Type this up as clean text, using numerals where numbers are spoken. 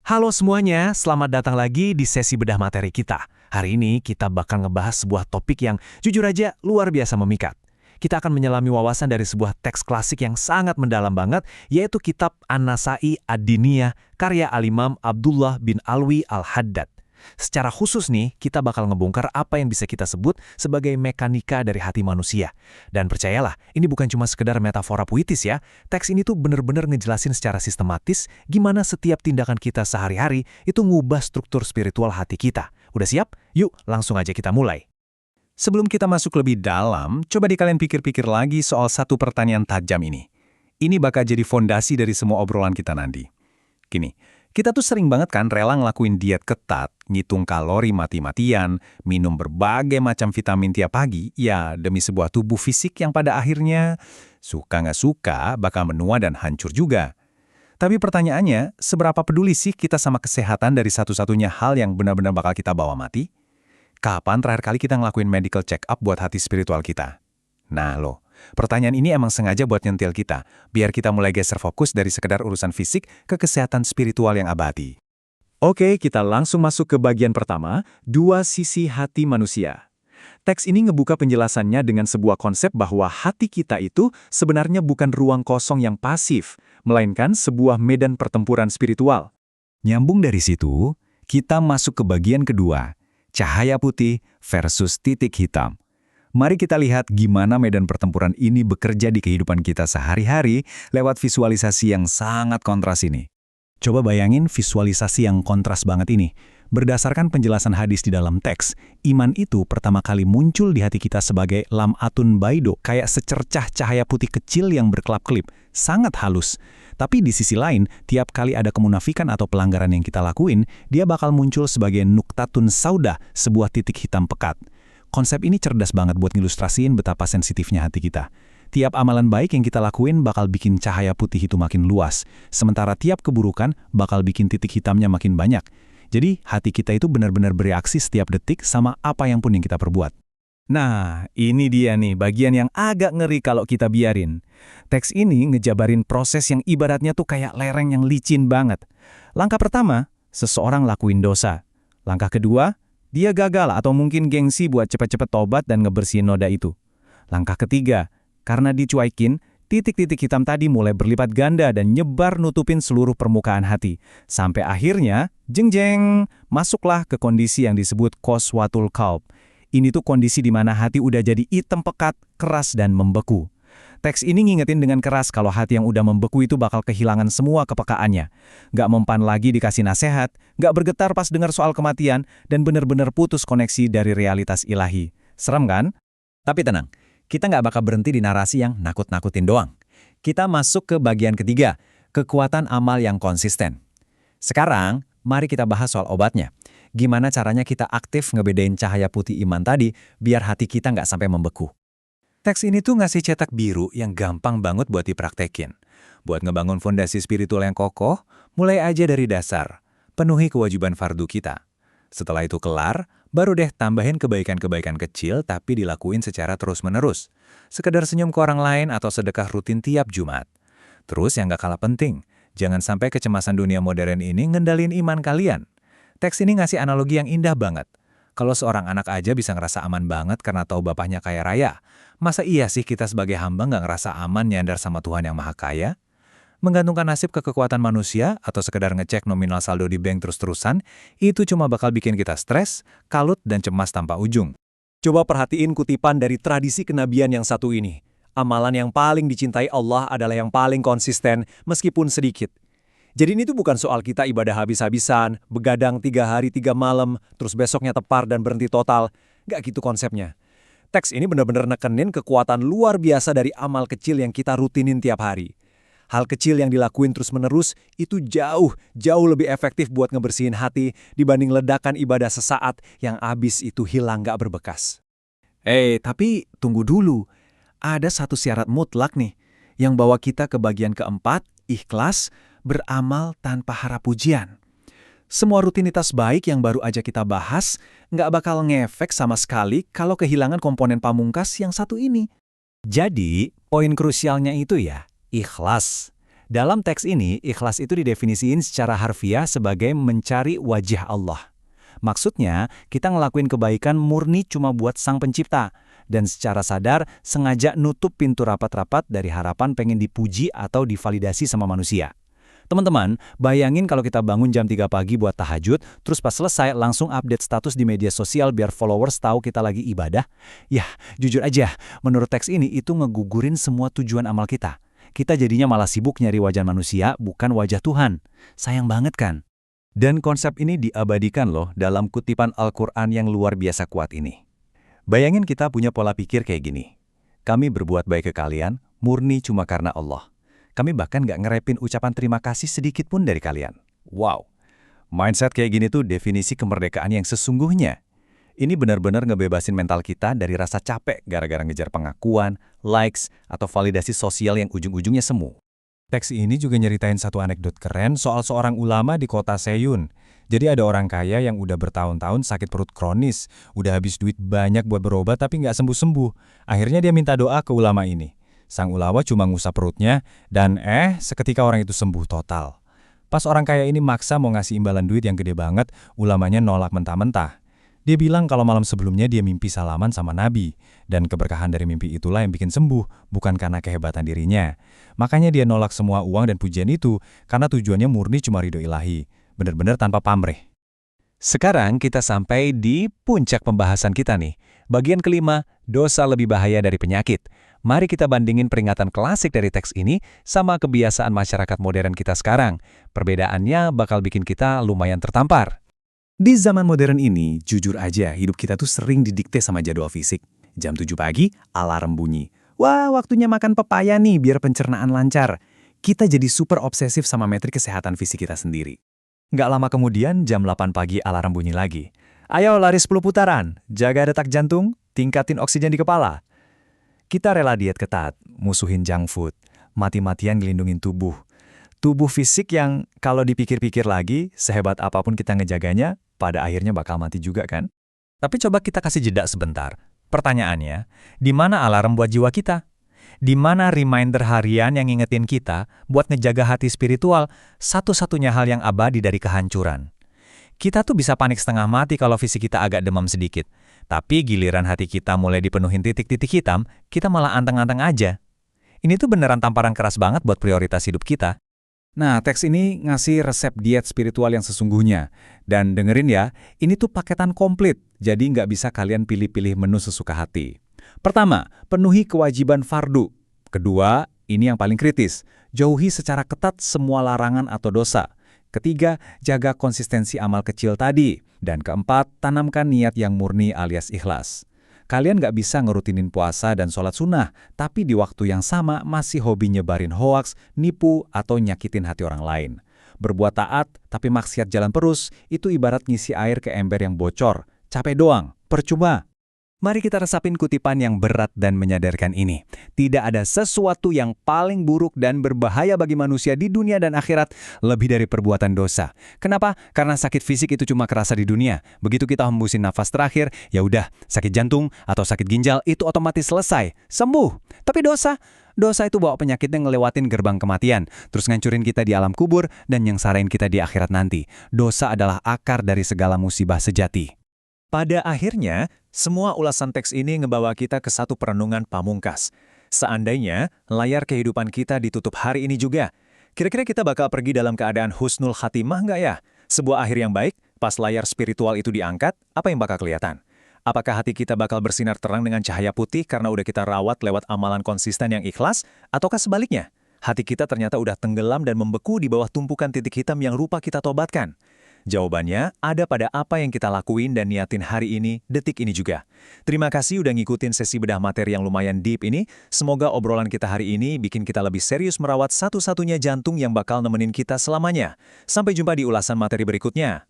Halo semuanya, selamat datang lagi di sesi bedah materi kita. Hari ini kita bakal ngebahas sebuah topik yang jujur aja luar biasa memikat. Kita akan menyelami wawasan dari sebuah teks klasik yang sangat mendalam banget, yaitu kitab An-Nasa'i Ad-Diniyah karya Al-Imam Abdullah bin Alwi Al-Haddad. Secara khusus nih, kita bakal ngebongkar apa yang bisa kita sebut sebagai mekanika dari hati manusia. Dan percayalah, ini bukan cuma sekedar metafora puitis ya. Teks ini tuh bener-bener ngejelasin secara sistematis gimana setiap tindakan kita sehari-hari itu ngubah struktur spiritual hati kita. Udah siap? Yuk, langsung aja kita mulai. Sebelum kita masuk lebih dalam, coba kalian pikir-pikir lagi soal satu pertanyaan tajam ini. Ini bakal jadi fondasi dari semua obrolan kita nanti. Gini, kita tuh sering banget kan rela ngelakuin diet ketat, ngitung kalori mati-matian, minum berbagai macam vitamin tiap pagi, ya demi sebuah tubuh fisik yang pada akhirnya suka nggak suka bakal menua dan hancur juga. Tapi pertanyaannya, seberapa peduli sih kita sama kesehatan dari satu-satunya hal yang benar-benar bakal kita bawa mati? Kapan terakhir kali kita ngelakuin medical check-up buat hati spiritual kita? Nah loh, pertanyaan ini emang sengaja buat nyentil kita, biar kita mulai geser fokus dari sekedar urusan fisik ke kesehatan spiritual yang abadi. Oke, kita langsung masuk ke bagian pertama, dua sisi hati manusia. Teks ini ngebuka penjelasannya dengan sebuah konsep bahwa hati kita itu sebenarnya bukan ruang kosong yang pasif, melainkan sebuah medan pertempuran spiritual. Nyambung dari situ, kita masuk ke bagian kedua, cahaya putih versus titik hitam. Mari kita lihat gimana medan pertempuran ini bekerja di kehidupan kita sehari-hari lewat visualisasi yang sangat kontras ini. Coba bayangin visualisasi yang kontras banget ini. Berdasarkan penjelasan hadis di dalam teks, iman itu pertama kali muncul di hati kita sebagai lam'atun baido, kayak secercah cahaya putih kecil yang berkelap-kelip, sangat halus. Tapi di sisi lain, tiap kali ada kemunafikan atau pelanggaran yang kita lakuin, dia bakal muncul sebagai nuktatun sauda, sebuah titik hitam pekat. Konsep ini cerdas banget buat ngilustrasiin betapa sensitifnya hati kita. Tiap amalan baik yang kita lakuin bakal bikin cahaya putih itu makin luas, sementara tiap keburukan bakal bikin titik hitamnya makin banyak. Jadi, hati kita itu benar-benar bereaksi setiap detik sama apa yang pun yang kita perbuat. Nah, ini dia nih bagian yang agak ngeri kalau kita biarin. Teks ini ngejabarin proses yang ibaratnya tuh kayak lereng yang licin banget. Langkah pertama, seseorang lakuin dosa. Langkah kedua, dia gagal atau mungkin gengsi buat cepet-cepet tobat dan ngebersihin noda itu. Langkah ketiga, karena dicuekin, titik-titik hitam tadi mulai berlipat ganda dan nyebar nutupin seluruh permukaan hati. Sampai akhirnya, jeng-jeng, masuklah ke kondisi yang disebut qaswatul qalb. Ini tuh kondisi di mana hati udah jadi hitam pekat, keras dan membeku. Teks ini ngingetin dengan keras kalau hati yang udah membeku itu bakal kehilangan semua kepekaannya. Nggak mempan lagi dikasih nasihat, nggak bergetar pas dengar soal kematian, dan benar-benar putus koneksi dari realitas ilahi. Serem kan? Tapi tenang, kita nggak bakal berhenti di narasi yang nakut-nakutin doang. Kita masuk ke bagian ketiga, kekuatan amal yang konsisten. Sekarang, mari kita bahas soal obatnya. Gimana caranya kita aktif ngebedain cahaya putih iman tadi, biar hati kita nggak sampai membeku. Teks ini tuh ngasih cetak biru yang gampang banget buat dipraktekin. Buat ngebangun fondasi spiritual yang kokoh, mulai aja dari dasar. Penuhi kewajiban fardu kita. Setelah itu kelar, baru deh tambahin kebaikan-kebaikan kecil tapi dilakuin secara terus-menerus. Sekedar senyum ke orang lain atau sedekah rutin tiap Jumat. Terus yang gak kalah penting, jangan sampai kecemasan dunia modern ini ngendalin iman kalian. Teks ini ngasih analogi yang indah banget. Kalau seorang anak aja bisa ngerasa aman banget karena tahu bapaknya kaya raya, masa iya sih kita sebagai hamba nggak ngerasa aman nyandar sama Tuhan yang maha kaya? Menggantungkan nasib ke kekuatan manusia atau sekedar ngecek nominal saldo di bank terus-terusan, itu cuma bakal bikin kita stres, kalut, dan cemas tanpa ujung. Coba perhatiin kutipan dari tradisi kenabian yang satu ini. Amalan yang paling dicintai Allah adalah yang paling konsisten, meskipun sedikit. Jadi ini tuh bukan soal kita ibadah habis-habisan, begadang 3 hari 3 malam, terus besoknya tepar dan berhenti total. Nggak gitu konsepnya. Teks ini benar-benar nekenin kekuatan luar biasa dari amal kecil yang kita rutinin tiap hari. Hal kecil yang dilakuin terus-menerus itu jauh lebih efektif buat ngebersihin hati dibanding ledakan ibadah sesaat yang abis itu hilang nggak berbekas. Tapi tunggu dulu. Ada satu syarat mutlak nih, yang bawa kita ke bagian keempat, ikhlas, beramal tanpa harap pujian. Semua rutinitas baik yang baru aja kita bahas nggak bakal ngefek sama sekali kalau kehilangan komponen pamungkas yang satu ini. Jadi, poin krusialnya itu ya, ikhlas. Dalam teks ini, ikhlas itu didefinisiin secara harfiah sebagai mencari wajah Allah. Maksudnya, kita ngelakuin kebaikan murni cuma buat Sang Pencipta, dan secara sadar sengaja nutup pintu rapat-rapat dari harapan pengen dipuji atau divalidasi sama manusia. Teman-teman, bayangin kalau kita bangun jam 3 pagi buat tahajud, terus pas selesai langsung update status di media sosial biar followers tahu kita lagi ibadah. Yah, jujur aja, menurut teks ini itu ngegugurin semua tujuan amal kita. Kita jadinya malah sibuk nyari wajah manusia, bukan wajah Tuhan. Sayang banget kan? Dan konsep ini diabadikan loh dalam kutipan Al-Quran yang luar biasa kuat ini. Bayangin kita punya pola pikir kayak gini. Kami berbuat baik ke kalian, murni cuma karena Allah. Kami bahkan nggak ngerepin ucapan terima kasih sedikit pun dari kalian. Wow, mindset kayak gini tuh definisi kemerdekaan yang sesungguhnya. Ini benar-benar ngebebasin mental kita dari rasa capek gara-gara ngejar pengakuan, likes, atau validasi sosial yang ujung-ujungnya semu. Teks ini juga nyeritain satu anekdot keren soal seorang ulama di kota Seiyun. Jadi ada orang kaya yang udah bertahun-tahun sakit perut kronis, udah habis duit banyak buat berobat tapi nggak sembuh-sembuh. Akhirnya dia minta doa ke ulama ini. Sang ulama cuma ngusap perutnya, dan seketika orang itu sembuh total. Pas orang kaya ini maksa mau ngasih imbalan duit yang gede banget, ulamanya nolak mentah-mentah. Dia bilang kalau malam sebelumnya dia mimpi salaman sama Nabi, dan keberkahan dari mimpi itulah yang bikin sembuh, bukan karena kehebatan dirinya. Makanya dia nolak semua uang dan pujian itu, karena tujuannya murni cuma ridho ilahi, benar-benar tanpa pamrih. Sekarang kita sampai di puncak pembahasan kita nih. Bagian kelima, dosa lebih bahaya dari penyakit. Mari kita bandingin peringatan klasik dari teks ini sama kebiasaan masyarakat modern kita sekarang. Perbedaannya bakal bikin kita lumayan tertampar. Di zaman modern ini, jujur aja hidup kita tuh sering didikte sama jadwal fisik. Jam 7 pagi, alarm bunyi. Wah, waktunya makan pepaya nih biar pencernaan lancar. Kita jadi super obsesif sama metrik kesehatan fisik kita sendiri. Nggak lama kemudian, jam 8 pagi alarm bunyi lagi. Ayo lari 10 putaran, jaga detak jantung, tingkatin oksigen di kepala. Kita rela diet ketat, musuhin junk food, mati-matian ngelindungin tubuh. Tubuh fisik yang kalau dipikir-pikir lagi, sehebat apapun kita ngejaganya, pada akhirnya bakal mati juga kan? Tapi coba kita kasih jeda sebentar. Pertanyaannya, di mana alarm buat jiwa kita? Di mana reminder harian yang ngingetin kita buat ngejaga hati spiritual, satu-satunya hal yang abadi dari kehancuran? Kita tuh bisa panik setengah mati kalau fisik kita agak demam sedikit. Tapi giliran hati kita mulai dipenuhin titik-titik hitam, kita malah anteng-anteng aja. Ini tuh beneran tamparan keras banget buat prioritas hidup kita. Nah, teks ini ngasih resep diet spiritual yang sesungguhnya. Dan dengerin ya, ini tuh paketan komplit, jadi nggak bisa kalian pilih-pilih menu sesuka hati. Pertama, penuhi kewajiban fardu. Kedua, ini yang paling kritis, jauhi secara ketat semua larangan atau dosa. Ketiga, jaga konsistensi amal kecil tadi. Dan keempat, tanamkan niat yang murni alias ikhlas. Kalian nggak bisa ngerutinin puasa dan sholat sunnah, tapi di waktu yang sama masih hobi nyebarin hoaks, nipu, atau nyakitin hati orang lain. Berbuat taat, tapi maksiat jalan terus, itu ibarat ngisi air ke ember yang bocor. Capek doang, percuma. Mari kita resapin kutipan yang berat dan menyadarkan ini. Tidak ada sesuatu yang paling buruk dan berbahaya bagi manusia di dunia dan akhirat lebih dari perbuatan dosa. Kenapa? Karena sakit fisik itu cuma kerasa di dunia. Begitu kita hembusin nafas terakhir, ya udah, sakit jantung atau sakit ginjal itu otomatis selesai, sembuh. Tapi dosa itu bawa penyakit yang ngelewatin gerbang kematian, terus ngancurin kita di alam kubur dan nyengsarain kita di akhirat nanti. Dosa adalah akar dari segala musibah sejati. Pada akhirnya, semua ulasan teks ini ngebawa kita ke satu perenungan pamungkas. Seandainya layar kehidupan kita ditutup hari ini juga, kira-kira kita bakal pergi dalam keadaan husnul khatimah nggak ya? Sebuah akhir yang baik, pas layar spiritual itu diangkat, apa yang bakal kelihatan? Apakah hati kita bakal bersinar terang dengan cahaya putih karena udah kita rawat lewat amalan konsisten yang ikhlas? Ataukah sebaliknya? Hati kita ternyata udah tenggelam dan membeku di bawah tumpukan titik hitam yang lupa kita tobatkan? Jawabannya ada pada apa yang kita lakuin dan niatin hari ini, detik ini juga. Terima kasih udah ngikutin sesi bedah materi yang lumayan deep ini. Semoga obrolan kita hari ini bikin kita lebih serius merawat satu-satunya jantung yang bakal nemenin kita selamanya. Sampai jumpa di ulasan materi berikutnya.